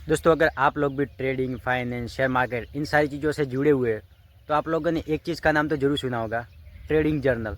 दोस्तों, अगर आप लोग भी trading, finance, share market in सारी चीज़ों से जुड़े हुए हैं तो आप लोगों ने एक चीज़ का नाम तो ज़रूर सुना होगा, ट्रेडिंग जर्नल।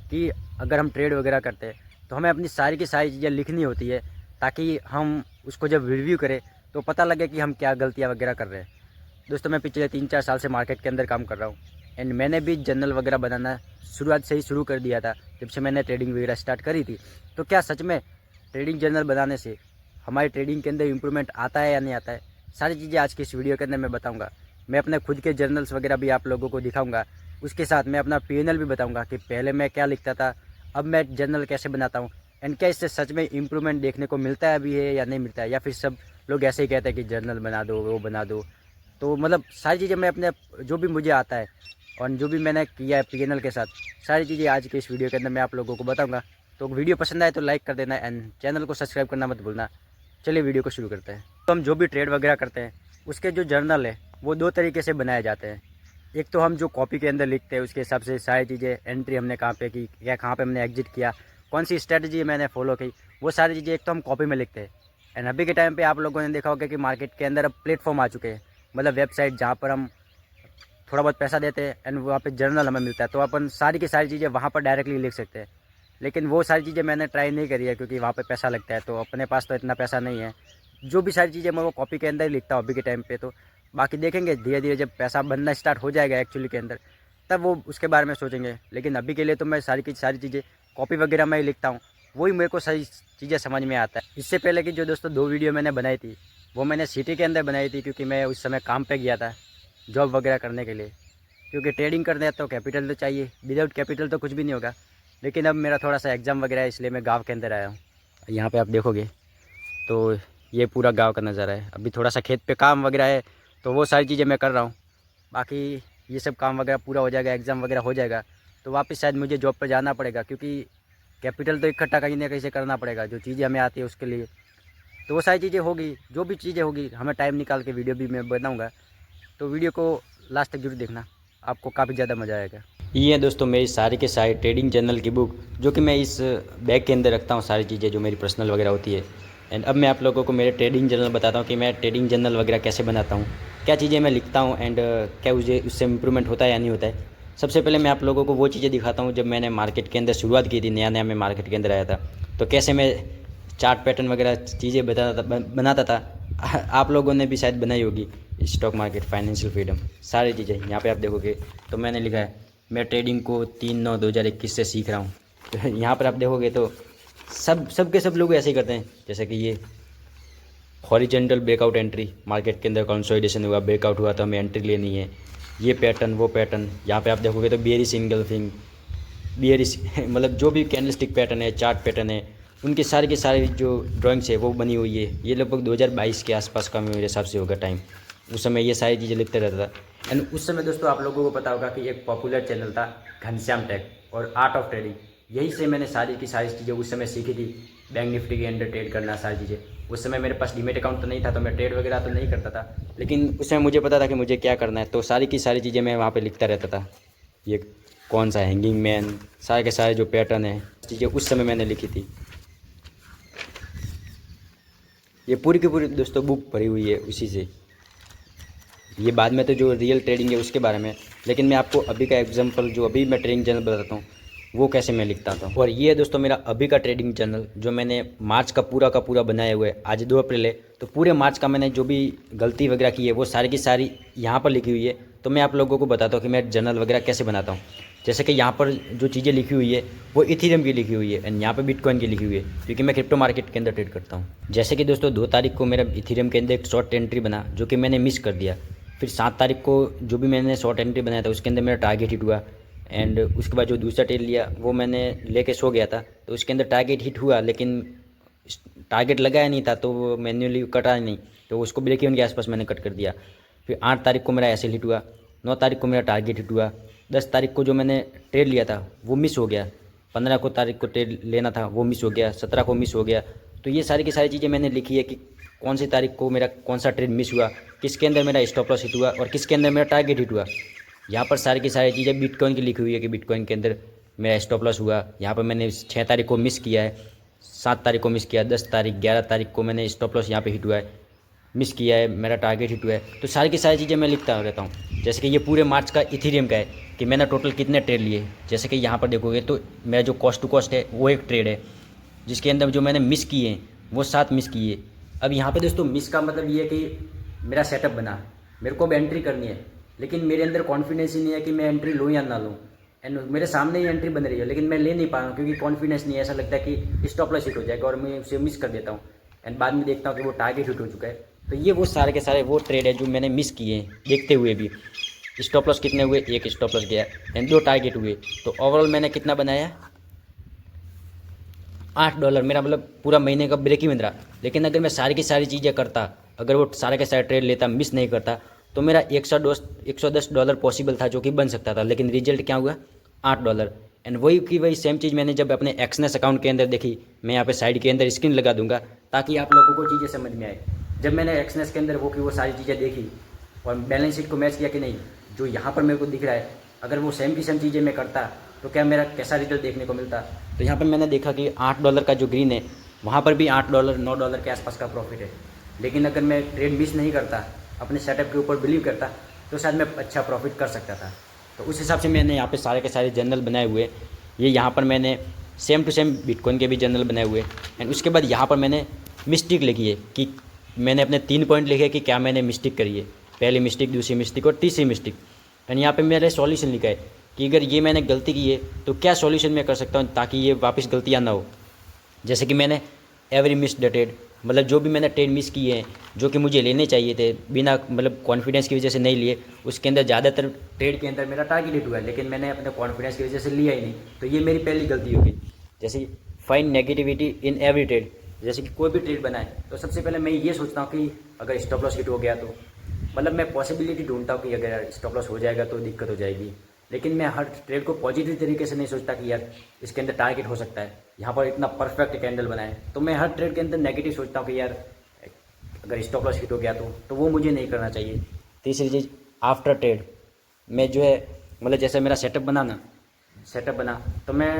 कि अगर हम ट्रेड वगैरह करते हैं तो हमें अपनी सारी की सारी चीज़ें लिखनी होती है, ताकि हम उसको जब रिव्यू करें तो पता लगे कि हम क्या गलतियाँ वगैरह कर रहे हैं। दोस्तों, मैं पिछले 3-4 साल से मार्केट के अंदर काम कर रहा हूँ एंड मैंने भी जर्नल वगैरह बनाना शुरुआत से ही शुरू कर दिया था जब से मैंने ट्रेडिंग वगैरह स्टार्ट करी थी। तो क्या सच में ट्रेडिंग जर्नल बनाने से हमारी ट्रेडिंग के अंदर इम्प्रूवमेंट आता है या नहीं आता है, सारी चीज़ें आज की इस वीडियो के अंदर मैं बताऊंगा। मैं अपने खुद के जर्नल्स वगैरह भी आप लोगों को दिखाऊंगा। उसके साथ मैं अपना पीएनएल भी बताऊंगा कि पहले मैं क्या लिखता था, अब मैं जर्नल कैसे बनाता हूँ एंड क्या इससे सच में इम्प्रूवमेंट देखने को मिलता है अभी है या नहीं मिलता है, या फिर सब लोग ऐसे ही कहते हैं कि जर्नल बना दो, वो बना दो। तो मतलब सारी चीज़ें मैं अपने जो भी मुझे आता है और जो भी मैंने किया है पीएनएल के साथ, सारी चीज़ें आज के इस वीडियो के अंदर मैं आप लोगों को बताऊंगा। तो वीडियो पसंद आए तो लाइक कर देना एंड चैनल को सब्सक्राइब करना मत भूलना। चलिए वीडियो को शुरू करते हैं। तो हम जो भी ट्रेड वगैरह करते हैं उसके जो जर्नल है वो दो तरीके से बनाए जाते हैं। एक तो हम जो कॉपी के अंदर लिखते हैं उसके हिसाब से सारी चीज़ें, एंट्री हमने कहाँ पे की, या कहाँ पे हमने एग्जिट किया, कौन सी स्ट्रेटजी मैंने फॉलो की, वो सारी चीज़ें एक तो हम कॉपी में लिखते हैं। एंड अभी के टाइम पे आप लोगों ने देखा होगा कि मार्केट के अंदर अब प्लेटफॉर्म आ चुके हैं, मतलब वेबसाइट जहाँ पर हम थोड़ा बहुत पैसा देते हैं एंड वहाँ पे जर्नल हमें मिलता है, तो अपन सारी की सारी चीज़ें वहाँ पर डायरेक्टली लिख सकते हैं। लेकिन वो सारी चीज़ें मैंने ट्राई नहीं करी है क्योंकि वहाँ पे पैसा लगता है, तो अपने पास तो इतना पैसा नहीं है। जो भी सारी चीज़ें मैं वो कॉपी के अंदर ही लिखता हूँ अभी के टाइम पे। तो बाकी देखेंगे धीरे धीरे जब पैसा बनना स्टार्ट हो जाएगा एक्चुअली के अंदर, तब वो उसके बारे में सोचेंगे। लेकिन अभी के लिए तो मैं सारी की सारी चीज़ें कॉपी वगैरह में ही लिखता हूँ, वही मेरे को सही चीज़ें समझ में आता है। इससे पहले की जो दोस्तों 2 वीडियो मैंने बनाई थी वो मैंने सिटी के अंदर बनाई थी, क्योंकि मैं उस समय काम पर गया था जॉब वगैरह करने के लिए। क्योंकि ट्रेडिंग करने हैं तो कैपिटल तो चाहिए, विदाउट कैपिटल तो कुछ भी नहीं होगा। लेकिन अब मेरा थोड़ा सा एग्ज़ाम वगैरह है इसलिए मैं गांव के अंदर आया हूँ। यहाँ पे आप देखोगे तो ये पूरा गांव का नज़ारा है। अभी थोड़ा सा खेत पे काम वगैरह है तो वो सारी चीज़ें मैं कर रहा हूँ। बाकी ये सब काम वगैरह पूरा हो जाएगा, एग्ज़ाम वगैरह हो जाएगा तो वापस शायद मुझे जॉब पर जाना पड़ेगा, क्योंकि कैपिटल तो इकट्ठा कहीं ना कहीं से करना पड़ेगा जो चीज़ें हमें आती है उसके लिए। तो वो सारी चीज़ें होगी, जो भी चीज़ें होगी हमें टाइम निकाल के वीडियो भी मैं बनाऊँगा। तो वीडियो को लास्ट तक जरूर देखना, आपको काफ़ी ज़्यादा मज़ा आएगा। ये है दोस्तों मेरी सारी के सारी ट्रेडिंग जर्नल की बुक, जो कि मैं इस बैग के अंदर रखता हूँ सारी चीज़ें जो मेरी पर्सनल वगैरह होती है। एंड अब मैं आप लोगों को मेरे ट्रेडिंग जर्नल बताता हूँ कि मैं ट्रेडिंग जर्नल वगैरह कैसे बनाता हूँ, क्या चीज़ें मैं लिखता हूँ एंड क्या मुझे उससे इम्प्रूवमेंट होता है या नहीं होता है। सबसे पहले मैं आप लोगों को वो चीज़ें दिखाता हूँ जब मैंने मार्केट के अंदर शुरुआत की थी, नया नया मैं मार्केट के अंदर आया था, तो कैसे मैं चार्ट पैटर्न वगैरह चीज़ें बनाता था। आप लोगों ने भी शायद बनाई होगी। स्टॉक मार्केट, फाइनेंशियल फ्रीडम, सारी चीज़ें यहाँ पे आप देखोगे तो मैंने लिखा है मैं ट्रेडिंग को 3/9/2021 से सीख रहा हूँ। तो यहाँ पर आप देखोगे तो सब लोग ऐसे ही करते हैं। जैसे कि ये हॉरिजेंटल ब्रेकआउट एंट्री, मार्केट के अंदर कंसोलिडेशन हुआ, ब्रेकआउट हुआ तो हमें एंट्री लेनी है, ये पैटर्न वो पैटर्न। यहाँ पे आप देखोगे तो बेयरिश इंगल्फिंग, बेयरिश मतलब जो भी कैंडलस्टिक पैटर्न है, चार्ट पैटर्न है, उनके सारे के सारे जो ड्राइंग्स है वो बनी हुई है। ये लगभग 2022 के आसपास का मेरे हिसाब से होगा टाइम। उस समय ये सारी चीज़ें लिखते रहता था। एंड उस समय दोस्तों आप लोगों को पता होगा कि एक पॉपुलर चैनल था घनश्याम टेक और आर्ट ऑफ ट्रेडिंग, यही से मैंने सारी की सारी चीज़ें उस समय सीखी थी। बैंक निफ्टी के अंडर ट्रेड करना, सारी चीज़ें। उस समय मेरे पास डीमेट अकाउंट तो नहीं था तो मैं ट्रेड वगैरह तो नहीं करता था, लेकिन उस समय मुझे पता था कि मुझे क्या करना है, तो सारी की सारी चीज़ें मैं वहाँ पर लिखता रहता था। ये कौन सा हैंगिंग मैन, सारे के सारे जो पैटर्न है चीज़ें उस समय मैंने लिखी थी। ये पूरी की पूरी दोस्तों बुक भरी हुई है उसी से। ये बाद में तो जो रियल ट्रेडिंग है उसके बारे में, लेकिन मैं आपको अभी का एग्जांपल जो अभी मैं ट्रेडिंग जर्नल बताता हूँ वो कैसे मैं लिखता था। और ये है दोस्तों मेरा अभी का ट्रेडिंग जर्नल जो मैंने मार्च का पूरा बनाया हुआ है। आज 2 अप्रैल है तो पूरे मार्च का मैंने जो भी गलती वगैरह की है वो सारी की सारी यहाँ पर लिखी हुई है। तो मैं आप लोगों को बताता हूँ कि मैं जर्नल वगैरह कैसे बनाता हूँ। जैसे कि यहाँ पर जो चीज़ें लिखी हुई है वो इथेरियम की लिखी हुई है एंड यहाँ पर बिटकॉइन की लिखी हुई है, क्योंकि मैं क्रिप्टो मार्केट के अंदर ट्रेड करता हूँ। जैसे कि दोस्तों 2 तारीख को मेरा इथेरियम के अंदर एक शॉर्ट एंट्री बना जो कि मैंने मिस कर दिया। फिर 7 तारीख को जो भी मैंने शॉर्ट एंट्री बनाया था उसके अंदर मेरा टारगेट हिट हुआ। एंड उसके बाद जो दूसरा ट्रेड लिया वो मैंने लेके सो गया था, तो उसके अंदर टारगेट हिट हुआ लेकिन टारगेट लगाया नहीं था तो वो मैन्युअली कटा नहीं, तो उसको ब्रेक इवन के आसपास मैंने कट कर दिया। फिर 8 तारीख को मेरा ऐसे हिट हुआ, 9 तारीख को मेरा टारगेट हिट हुआ, 10 तारीख को जो मैंने ट्रेड लिया था वो मिस हो गया, 15 को तारीख को ट्रेड लेना था वो मिस हो गया, 17 को मिस हो गया। तो ये सारी की सारी चीज़ें मैंने लिखी है कि कौन सी तारीख को मेरा कौन सा ट्रेड मिस हुआ, किसके अंदर मेरा स्टॉप लॉस हिट हुआ और किसके अंदर मेरा टारगेट हिट हुआ। यहाँ पर सारी की सारी चीज़ें बिटकॉइन की लिखी हुई है कि बिटकॉइन के अंदर मेरा स्टॉप लॉस हुआ। यहाँ पर मैंने 6 तारीख को मिस किया है, 7 तारीख को मिस किया, 10 तारीख, 11 तारीख को मैंने स्टॉप लॉस यहाँ पे हिट हुआ है। मिस किया है, मेरा टारगेट हिट हुआ है, तो सारी की सारी चीज़ें मैं लिखता रहता हूँ। जैसे कि ये पूरे मार्च का इथेरियम का है कि मैंने टोटल कितने ट्रेड लिए। जैसे कि यहाँ पर देखोगे तो मेरा जो कॉस्ट टू कॉस्ट है वो एक ट्रेड है, जिसके अंदर जो मैंने मिस किए हैं वो 7 मिस किए। अब यहाँ पे दोस्तों मिस का मतलब ये है कि मेरा सेटअप बना, मेरे को अब एंट्री करनी है, लेकिन मेरे अंदर कॉन्फिडेंस ही नहीं है कि मैं एंट्री लूँ या ना लूँ। एंड मेरे सामने ही एंट्री बन रही है लेकिन मैं ले नहीं पा रहा हूँ क्योंकि कॉन्फिडेंस नहीं है। ऐसा लगता है कि स्टॉप लॉस हिट हो जाएगा और मैं उसे मिस कर देता हूँ एंड बाद में देखता हूँ कि वो टारगेट हिट हो चुका है। तो ये वो सारे के सारे वो ट्रेड है जो मैंने मिस किए हैं देखते हुए भी। स्टॉप लॉस कितने हुए, एक स्टॉप लॉस गया एंड 2 टारगेट हुए। तो ओवरऑल मैंने कितना बनाया, $8, मेरा मतलब पूरा महीने का ब्रेक इवन रहा। लेकिन अगर मैं सारी की सारी चीज़ें करता, अगर वो सारे के सारे ट्रेड लेता, मिस नहीं करता, तो मेरा $110 पॉसिबल था जो कि बन सकता था। लेकिन रिजल्ट क्या हुआ, $8। एंड वही की वही सेम चीज़ मैंने जब अपने एक्सनेस अकाउंट के अंदर देखी, मैं यहाँ पे साइड के अंदर स्क्रीन लगा दूंगा ताकि आप लोगों को चीज़ें समझ में आए। जब मैंने एक्सनेस के अंदर वो सारी चीज़ें देखी और बैलेंस शीट को मैच किया कि नहीं, जो यहाँ पर मेरे को दिख रहा है अगर वो सेम की सेम चीज़ें मैं करता तो क्या मेरा कैसा रिजल्ट देखने को मिलता। तो यहाँ पर मैंने देखा कि $8 का जो ग्रीन है वहाँ पर भी $8 $9 के आसपास का प्रॉफिट है। लेकिन अगर मैं ट्रेड मिस नहीं करता, अपने सेटअप के ऊपर बिलीव करता, तो शायद मैं अच्छा प्रॉफिट कर सकता था। तो उस हिसाब से मैंने यहाँ पे सारे के सारे जर्नल बनाए हुए। ये यहाँ पर मैंने सेम टू सेम बिटकॉइन के भी जर्नल बनाए हुए एंड उसके बाद यहाँ पर मैंने मिस्टेक लिखी है कि मैंने अपने 3 पॉइंट लिखे कि क्या मैंने मिस्टेक करी है, पहली मिस्टेक, दूसरी मिस्टेक और तीसरी मिस्टेक। एंड यहाँ पे मेरे सॉल्यूशन लिखा है कि अगर ये मैंने गलती की है तो क्या सॉल्यूशन मैं कर सकता हूँ ताकि ये वापस गलतियाँ ना हो। जैसे कि मैंने एवरी मिस द ट्रेड, मतलब जो भी मैंने ट्रेड मिस किए हैं जो कि मुझे लेने चाहिए थे, बिना मतलब कॉन्फिडेंस की वजह से नहीं लिए, उसके अंदर ज़्यादातर ट्रेड के अंदर मेरा टारगेट हिट हुआ है लेकिन मैंने अपने कॉन्फिडेंस की वजह से लिया ही नहीं। तो ये मेरी पहली गलती होगी। जैसे find negativity in every trade, जैसे कि कोई भी ट्रेड बनाए तो सबसे पहले मैं ये सोचता हूँ कि अगर स्टॉप लॉस हिट हो गया तो, मतलब मैं पॉसिबिलिटी ढूंढता हूँ कि अगर स्टॉप लॉस हो जाएगा तो दिक्कत हो जाएगी। लेकिन मैं हर ट्रेड को पॉजिटिव तरीके से नहीं सोचता कि यार इसके अंदर टारगेट हो सकता है, यहाँ पर इतना परफेक्ट कैंडल बनाए। तो मैं हर ट्रेड के अंदर नेगेटिव सोचता हूँ कि यार अगर स्टॉप लॉस हिट हो गया तो वो मुझे नहीं करना चाहिए। तीसरी चीज़, आफ्टर ट्रेड मैं जो है मतलब जैसे मेरा सेटअप बना तो मैं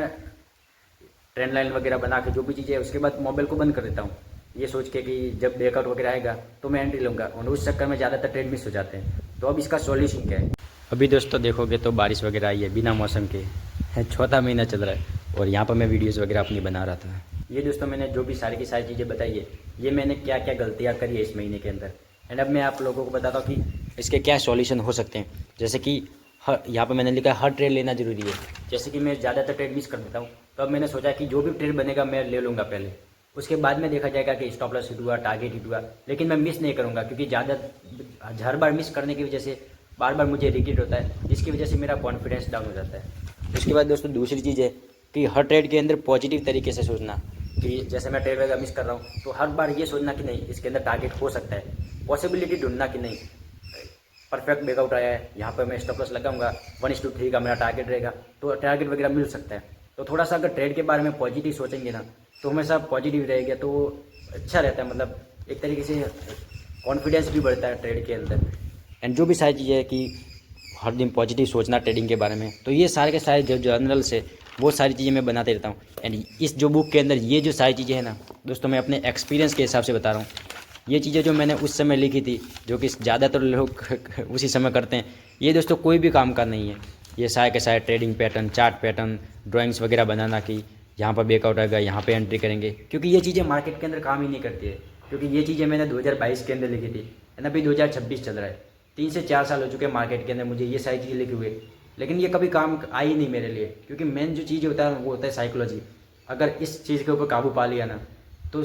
ट्रेंड लाइन वगैरह बना के जो भी चीज़ें है उसके बाद मोबाइल को बंद कर देता हूँ, ये सोच के कि जब ब्रेकआउट वगैरह आएगा तो मैं एंट्री लूँगा और उस चक्कर में ज़्यादातर ट्रेड मिस हो जाते हैं। तो अब इसका सॉल्यूशन क्या है। अभी दोस्तों देखोगे तो बारिश वगैरह आई है बिना मौसम के, चौथा महीना चल रहा है और यहाँ पर मैं वीडियोस वगैरह अपनी बना रहा था। ये दोस्तों मैंने जो भी सारी की सारी चीज़ें बताई है, ये मैंने क्या क्या गलतियाँ करी है इस महीने के अंदर। एंड अब मैं आप लोगों को बताता हूँ कि इसके क्या सॉल्यूशन हो सकते हैं। जैसे कि यहाँ पर मैंने लिखा है हर ट्रेड लेना जरूरी है। जैसे कि मैं ज़्यादातर ट्रेड मिस कर देता हूँ, तो अब मैंने सोचा कि जो भी ट्रेड बनेगा मैं ले लूँगा पहले, उसके बाद में देखा जाएगा कि स्टॉप लॉस हिट हुआ, टारगेट हिट हुआ, लेकिन मैं मिस नहीं करूँगा क्योंकि ज़्यादा हर बार मिस करने की वजह से बार बार मुझे रिग्रेट होता है, जिसकी वजह से मेरा कॉन्फिडेंस डाउन हो जाता है। उसके बाद दोस्तों दूसरी चीज़ है कि हर ट्रेड के अंदर पॉजिटिव तरीके से सोचना कि जैसे मैं ट्रेड वगैरह मिस कर रहा हूँ तो हर बार ये सोचना कि नहीं इसके अंदर टारगेट हो सकता है, पॉसिबिलिटी ढूंढना कि नहीं परफेक्ट ब्रेकआउट आया है, यहाँ पर मैं स्टॉप लॉस लगाऊंगा, 1:3 का मेरा टारगेट रहेगा तो टारगेट वगैरह मिल सकता है। तो थोड़ा सा अगर ट्रेड के बारे में पॉजिटिव सोचेंगे ना तो हमेशा पॉजिटिव रहेगा तो अच्छा रहता है, मतलब एक तरीके से कॉन्फिडेंस भी बढ़ता है ट्रेड के अंदर। एंड जो भी सारी चीज़ें है कि हर दिन पॉजिटिव सोचना ट्रेडिंग के बारे में, तो ये सारे के सारे जो जर्नल्स है वो सारी चीज़ें मैं बनाते रहता हूँ। एंड इस जो बुक के अंदर ये जो सारी चीज़ें हैं ना दोस्तों, मैं अपने एक्सपीरियंस के हिसाब से बता रहा हूँ। ये चीज़ें जो मैंने उस समय लिखी थी जो कि ज़्यादातर लोग उसी समय करते हैं, ये दोस्तों कोई भी काम का नहीं है। ये सारे के सारे trading pattern, chart pattern, drawings वगैरह बनाना कि यहाँ पर ब्रेकआउट आएगा, यहाँ पे एंट्री करेंगे, क्योंकि ये चीज़ें मार्केट के अंदर काम ही नहीं करती है। क्योंकि ये चीज़ें मैंने 2022 के अंदर लिखी थी एंड अभी 2026 चल रहा है, 3 से 4 साल हो चुके हैं मार्केट के अंदर मुझे ये सारी चीज़ें लिखी हुई, लेकिन ये कभी काम आई नहीं मेरे लिए। क्योंकि मेन जो चीज़ होता है वो होता है साइकोलॉजी। अगर इस चीज़ के ऊपर काबू पा लिया ना तो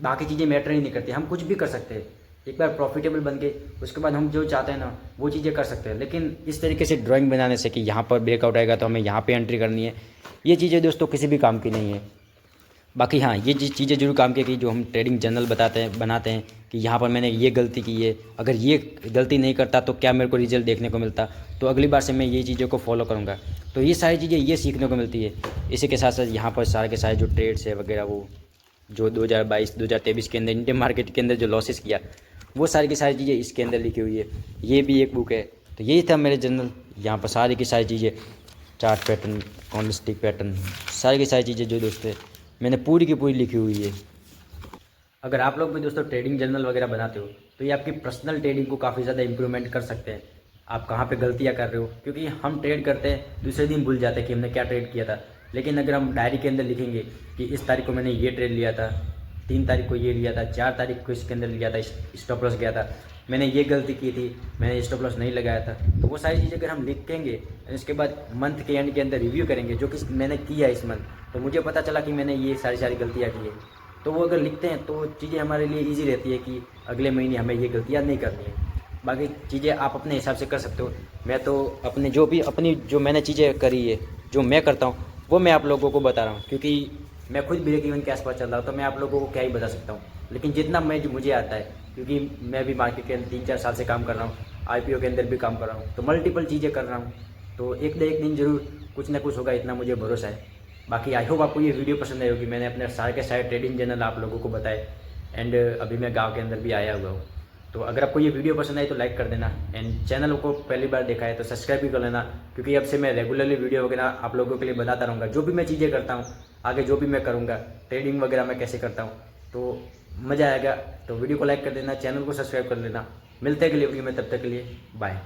बाकी चीज़ें मैटर ही नहीं करती, हम कुछ भी कर सकते हैं। एक बार प्रॉफिटेबल बन के उसके बाद हम जो चाहते हैं ना वो चीज़ें कर सकते हैं। लेकिन इस तरीके से ड्राइंग बनाने से कि यहाँ पर ब्रेकआउट आएगा तो हमें यहाँ पे एंट्री करनी है, ये चीज़ें दोस्तों किसी भी काम की नहीं है। बाकी हाँ, ये चीज़ें जरूर काम की कि जो हम ट्रेडिंग जर्नल बनाते हैं कि यहाँ पर मैंने ये गलती की है, अगर ये गलती नहीं करता तो क्या मेरे को रिजल्ट देखने को मिलता, तो अगली बार से मैं ये चीज़ों को फॉलो करूँगा। तो ये सारी चीज़ें ये सीखने को मिलती है। इसी के साथ साथ यहाँ पर सारे के सारे जो ट्रेड्स है वगैरह वो जो 2022-2023 के अंदर इंडियन मार्केट के अंदर जो लॉसेस किया, वो सारी की सारी चीज़ें इसके अंदर लिखी हुई है। ये भी एक बुक है। तो यही था मेरे जर्नल, यहाँ पर सारी की सारी चीज़ें, चार्ट पैटर्न, कॉन्डलस्टिक पैटर्न, सारी की सारी चीज़ें जो दोस्तों मैंने पूरी की पूरी लिखी हुई है। अगर आप लोग भी दोस्तों ट्रेडिंग जर्नल वगैरह बनाते हो तो ये आपकी पर्सनल ट्रेडिंग को काफ़ी ज़्यादा इंप्रूवमेंट कर सकते हैं। आप कहाँ पे गलतियाँ कर रहे हो, क्योंकि हम ट्रेड करते हैं दूसरे दिन भूल जाते हैं कि हमने क्या ट्रेड किया था। लेकिन अगर हम डायरी के अंदर लिखेंगे कि इस तारीख को मैंने ये ट्रेड लिया था, 3 तारीख को ये लिया था, 4 तारीख को इसके अंदर लिया था, स्टॉप लॉस गया था, मैंने ये गलती की थी, मैंने स्टॉप लॉस नहीं लगाया था, तो वो सारी चीज़ें अगर हम लिखेंगे, इसके बाद मंथ के एंड के अंदर रिव्यू करेंगे जो कि मैंने किया इस मंथ, तो मुझे पता चला कि मैंने ये सारी गलतियाँ की है, तो वो अगर लिखते हैं तो चीज़ें हमारे लिए ईजी रहती है कि अगले महीने हमें ये गलतियाँ नहीं करनी है। बाकी चीज़ें आप अपने हिसाब से कर सकते हो। मैं तो अपनी जो मैंने चीज़ें करी है, जो मैं करता हूँ, वो मैं आप लोगों को बता रहा हूँ, क्योंकि मैं खुद ब्रेक इवन के आसपास चल रहा हूँ, तो मैं आप लोगों को क्या ही बता सकता हूँ। लेकिन जितना मुझे आता है, क्योंकि मैं भी मार्केट के अंदर 3-4 साल से काम कर रहा हूँ, IPO के अंदर भी काम कर रहा हूँ, तो मल्टीपल चीज़ें कर रहा हूँ, तो एक न एक दिन ज़रूर कुछ ना कुछ होगा, इतना मुझे भरोसा है। बाकी आई होप आपको ये वीडियो पसंद आई होगी। मैंने अपने सारे के सारे ट्रेडिंग चैनल आप लोगों को बताए, एंड अभी मैं गांव के अंदर भी आया हुआ हूँ। तो अगर आपको ये वीडियो पसंद आई तो लाइक कर देना, एंड चैनल को पहली बार देखा है तो सब्सक्राइब भी कर लेना, क्योंकि अब से मैं रेगुलरली वीडियो वगैरह आप लोगों के लिए बताता रहूँगा, जो भी मैं चीज़ें करता हूँ, आगे जो भी मैं करूँगा, ट्रेडिंग वगैरह मैं कैसे करता हूँ, तो मज़ा आएगा। तो वीडियो को लाइक कर देना, चैनल को सब्सक्राइब कर लेना। मिलते हैं अगली वीडियो में, तब तक के लिए बाय।